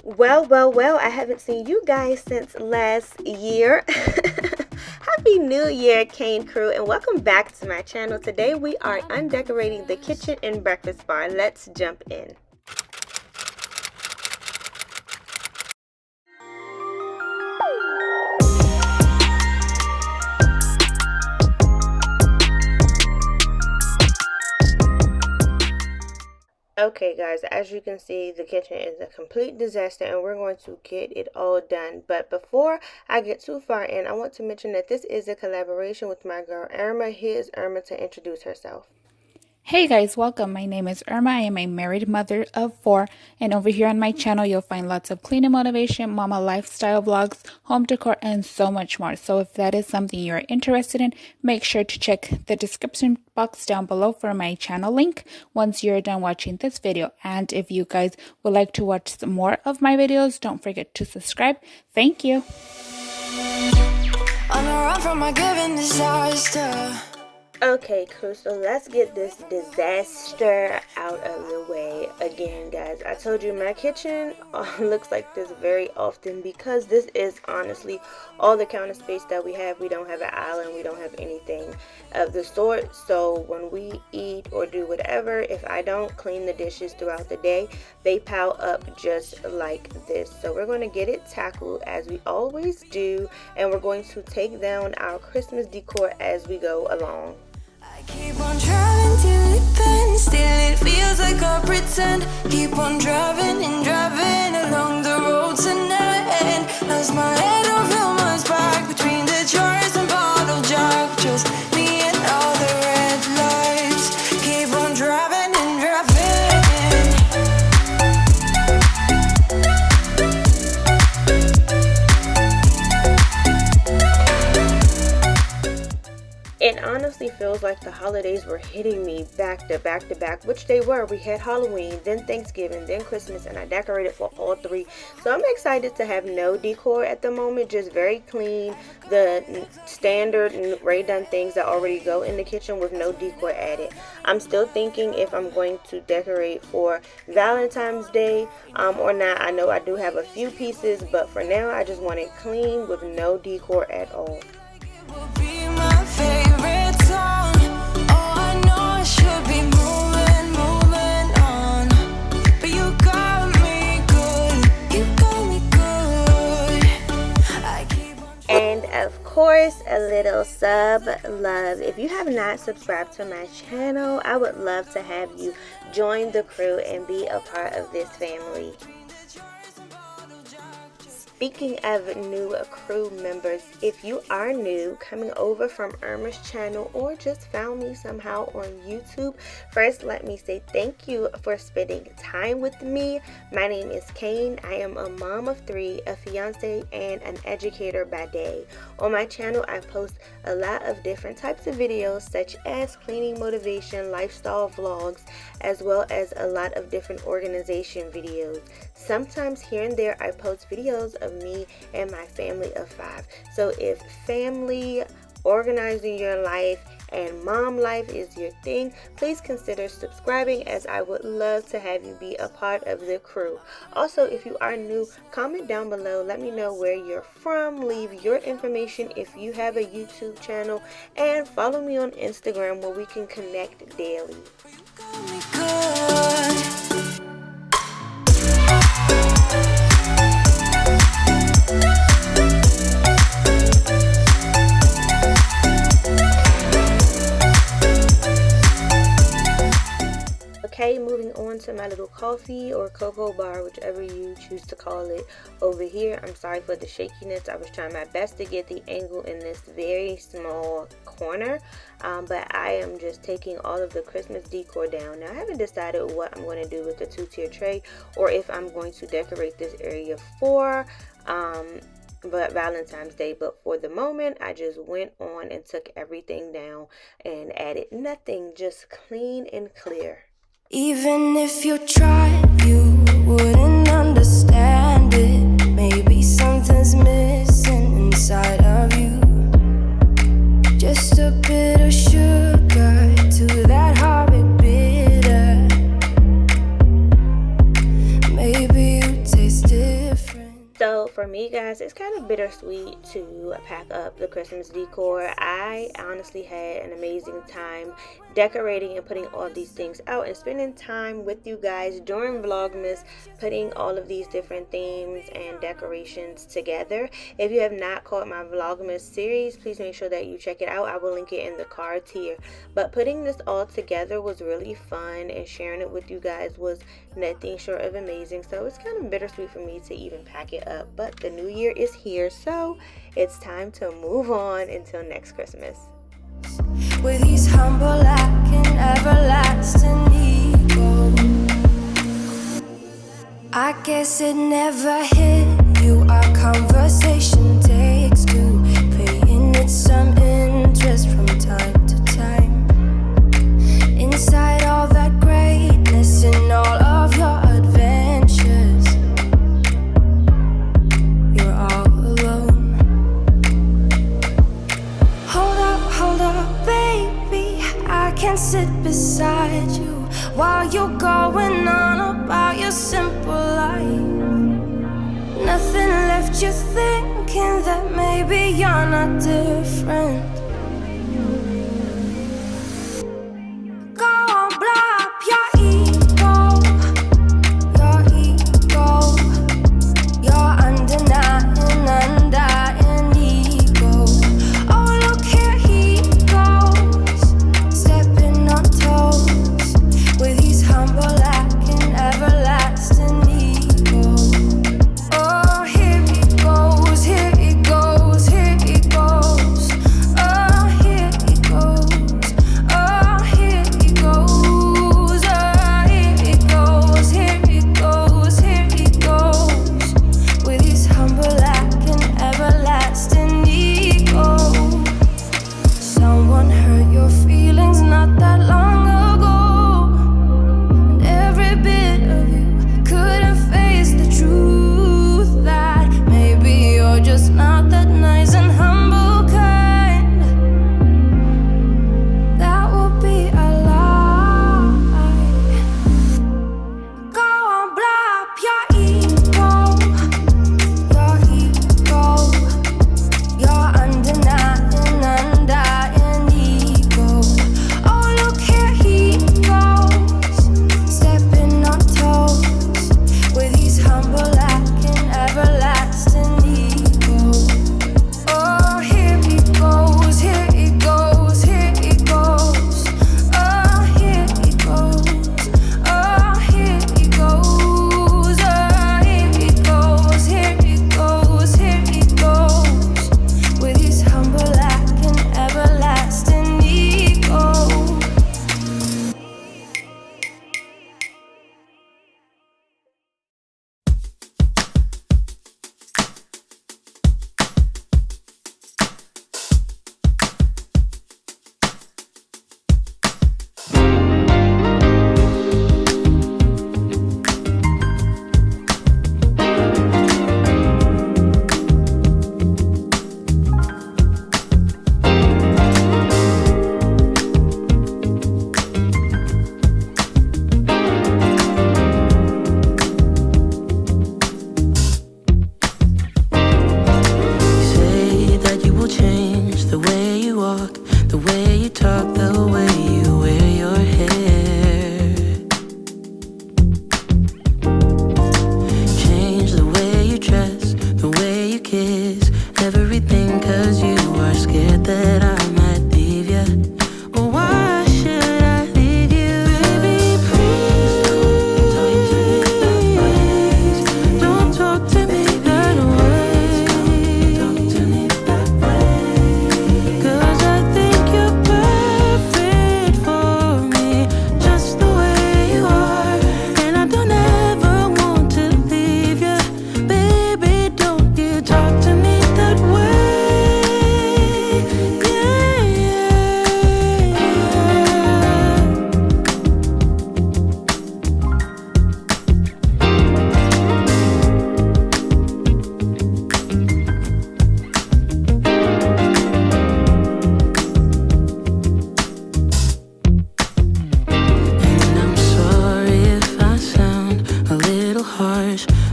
Well, I haven't seen you guys since last year. Happy New Year, Cain crew, and welcome back to my channel. Today we are undecorating the kitchen and breakfast bar. Let's jump in. Okay guys, as you can see, the kitchen is a complete disaster and we're going to get it all done. But before I get too far in, I want to mention that this is a collaboration with my girl Irma. Here's Irma to introduce herself. Hey guys, welcome. My name is Irma. I am a married mother of 4, and over here on my channel you'll find lots of cleaning motivation, mama lifestyle vlogs, home decor, and so much more. So if that is something you're interested in, make sure to check the description box down below for my channel link once you're done watching this video. And if you guys would like to watch some more of my videos, don't forget to subscribe. Thank you. On the run from my given disaster. Okay, crew, so let's get this disaster out of the way. Again, guys, I told you my kitchen looks like this very often because this is honestly all the counter space that we have. We don't have an island, we don't have anything of the sort. So when we eat or do whatever, if I don't clean the dishes throughout the day, they pile up just like this. So we're going to get it tackled as we always do, and we're going to take down our Christmas decor as we go along. Keep on driving till it bends, still it feels like I pretend. Keep on driving and driving along the road tonight. Lost my head over my back between the jars and bottle jack. Just me and all the red lights. Keep on driving and driving. It honestly feels like the holidays were hitting me back to back to back, which they were. We had Halloween, then Thanksgiving, then Christmas, and I decorated for all three. So I'm excited to have no decor at the moment, just very clean, the standard and done things that already go in the kitchen with no decor added. I'm still thinking if I'm going to decorate for Valentine's Day or not. I know I do have a few pieces, but for now I just want it clean with no decor at all. Will be my favorite song. Oh, I know I should be moving on, but you got me good. You got me good. I keep on. And of course, a little sub love. If you have not subscribed to my channel, I would love to have you join the crew and be a part of this family. Speaking of new crew members, if you are new, coming over from Irma's channel or just found me somehow on YouTube, first let me say thank you for spending time with me. My name is Cain. I am a mom of 3, a fiance, and an educator by day. On my channel, I post a lot of different types of videos such as cleaning motivation, lifestyle vlogs, as well as a lot of different organization videos. Sometimes here and there I post videos of me and my family of 5. So if family, organizing your life, and mom life is your thing, please consider subscribing, as I would love to have you be a part of the crew. Also, if you are new, comment down below, let me know where you're from, leave your information if you have a YouTube channel, and follow me on Instagram where we can connect daily. Got me good. Okay, moving on to my little coffee or cocoa bar, whichever you choose to call it over here. I'm sorry for the shakiness. I was trying my best to get the angle in this very small corner, but I am just taking all of the Christmas decor down. Now, I haven't decided what I'm going to do with the 2-tier tray or if I'm going to decorate this area for but Valentine's Day. But for the moment, I just went on and took everything down and added nothing, just clean and clear. Even if you tried, you wouldn't understand it. Maybe something's missing inside of you. Just a bit of sugar to that horrid bitter. Maybe you taste it. So for me, guys, it's kind of bittersweet to pack up the Christmas decor. I honestly had an amazing time decorating and putting all these things out and spending time with you guys during Vlogmas, putting all of these different themes and decorations together. If you have not caught my Vlogmas series, please make sure that you check it out. I will link it in the cards here. But putting this all together was really fun, and sharing it with you guys was nothing short of amazing. So it's kind of bittersweet for me to even pack it up, but the new year is here, so it's time to move on until next Christmas. With these humble and everlasting ego, I guess it never hit you. Our conversation takes two, paying it some interest from time to time. Inside all that greatness and all of your adventures, you're all alone. Hold up, baby, I can sit beside you while you're going on about your simple life. Nothing left you thinking that maybe you're not different. Go on, blow up your ego, your undying ego. Oh, look here he goes, stepping on toes with his humble and everlasting ego. Oh, here he goes, here he goes, here he goes. Oh.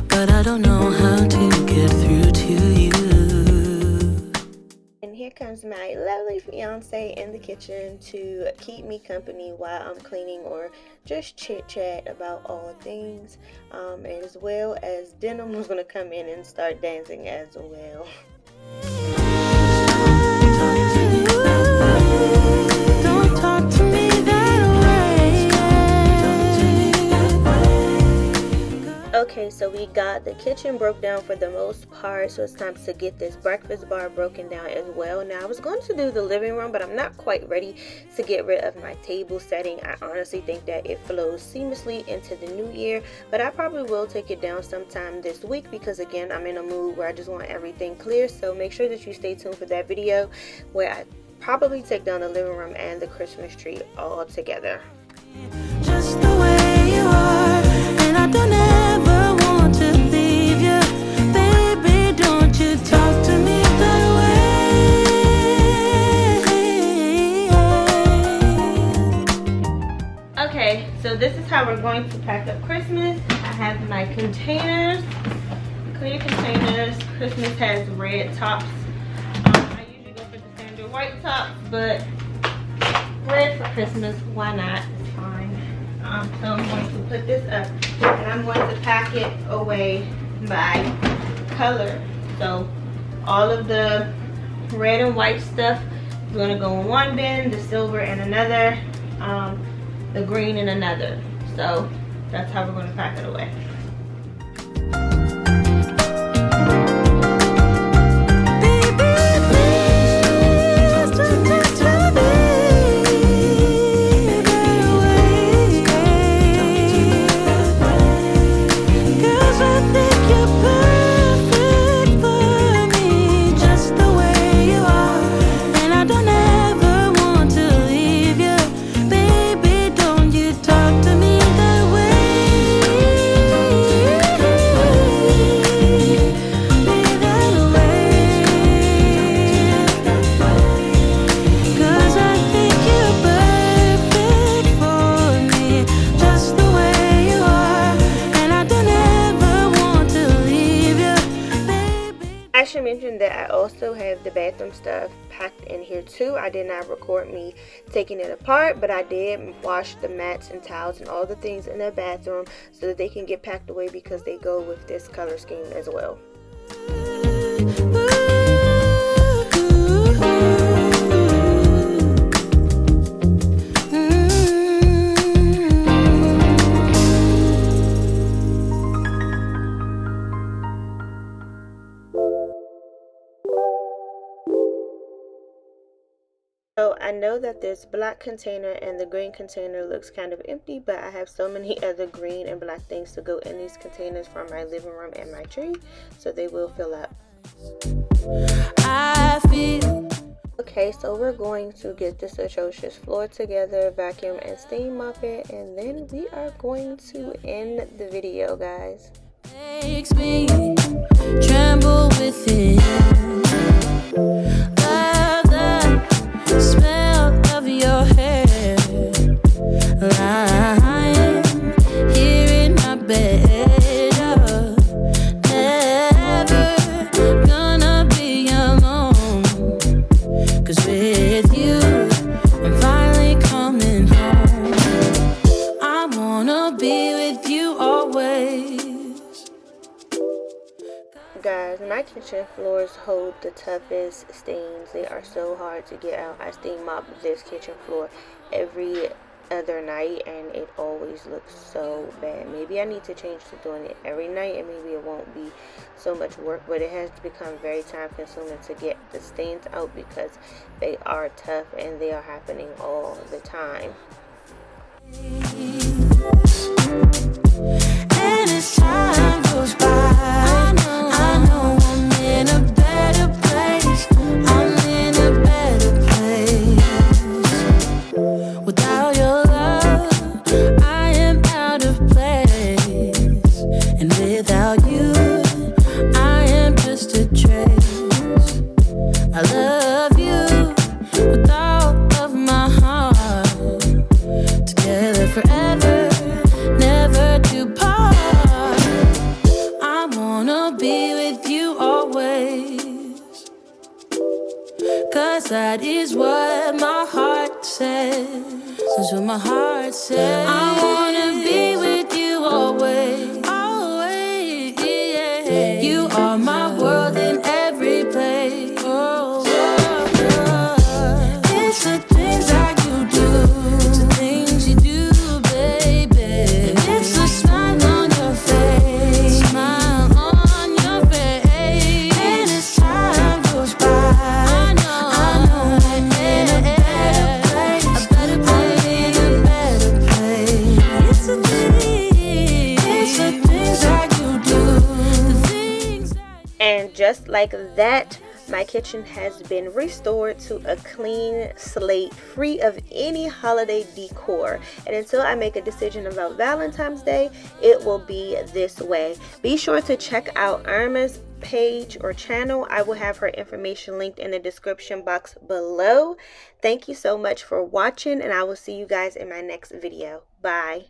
but I don't know how to get through to you. And here comes my lovely fiance in the kitchen to keep me company while I'm cleaning or just chit chat about all things, as well as Denim was going to come in and start dancing as well. Don't talk to me that way. Okay, so we got the kitchen broke down for the most part, so it's time to get this breakfast bar broken down as well. Now, I was going to do the living room, but I'm not quite ready to get rid of my table setting. I honestly think that it flows seamlessly into the new year, but I probably will take it down sometime this week because, again, I'm in a mood where I just want everything clear. So make sure that you stay tuned for that video where I probably take down the living room and the Christmas tree all together. Just the way you are, and I don't ever want to leave you. Baby, don't you talk to me that way. Okay, so this is how we're going to pack up Christmas. I have my containers, clear containers. Christmas has red tops. I usually go for the standard white tops, but red for Christmas, why not? It's fine. So I'm going to put this up and I'm going to pack it away by color. So all of the red and white stuff is going to go in one bin, the silver in another, the green in another. So that's how we're going to pack it away. I should mention that I also have the bathroom stuff packed in here too. I did not record me taking it apart, but I did wash the mats and towels and all the things in the bathroom so that they can get packed away because they go with this color scheme as well. So I know that this black container and the green container looks kind of empty, but I have so many other green and black things to go in these containers from my living room and my tree, so they will fill up. Okay, so we're going to get this atrocious floor together, vacuum and steam mop it, and then we are going to end the video, guys. Makes me tremble with it. The smell of your hair, lying here in my bed. Never gonna be alone, 'cause with you I'm finally coming home. I wanna be with you always. Guys, my kitchen floors hold the toughest stains. They are so hard to get out. I steam mop this kitchen floor every other night and it always looks so bad. Maybe I need to change to doing it every night and maybe it won't be so much work, but it has become very time consuming to get the stains out because they are tough and they are happening all the time. And as time goes by, I know I'm in a better place. I'm in a better place. Without your love, I am out of place. And without you, I am just a trace. I love you with all of my heart. Together forever, never to part. side is what my heart says. That's what my heart says. I wanna be with you always. Always, yeah. You are my world in every place. Oh, it's the things that you do. It's the things you do, baby. It's the smile on your face. Smile on your face. And as time goes by, I know I'm in a better place. A better place. In a better place. It's the things that you do. The things that And just like that, my kitchen has been restored to a clean slate, free of any holiday decor. And until I make a decision about Valentine's Day, it will be this way. Be sure to check out Irma's page or channel. I will have her information linked in the description box below. Thank you so much for watching, and I will see you guys in my next video. Bye.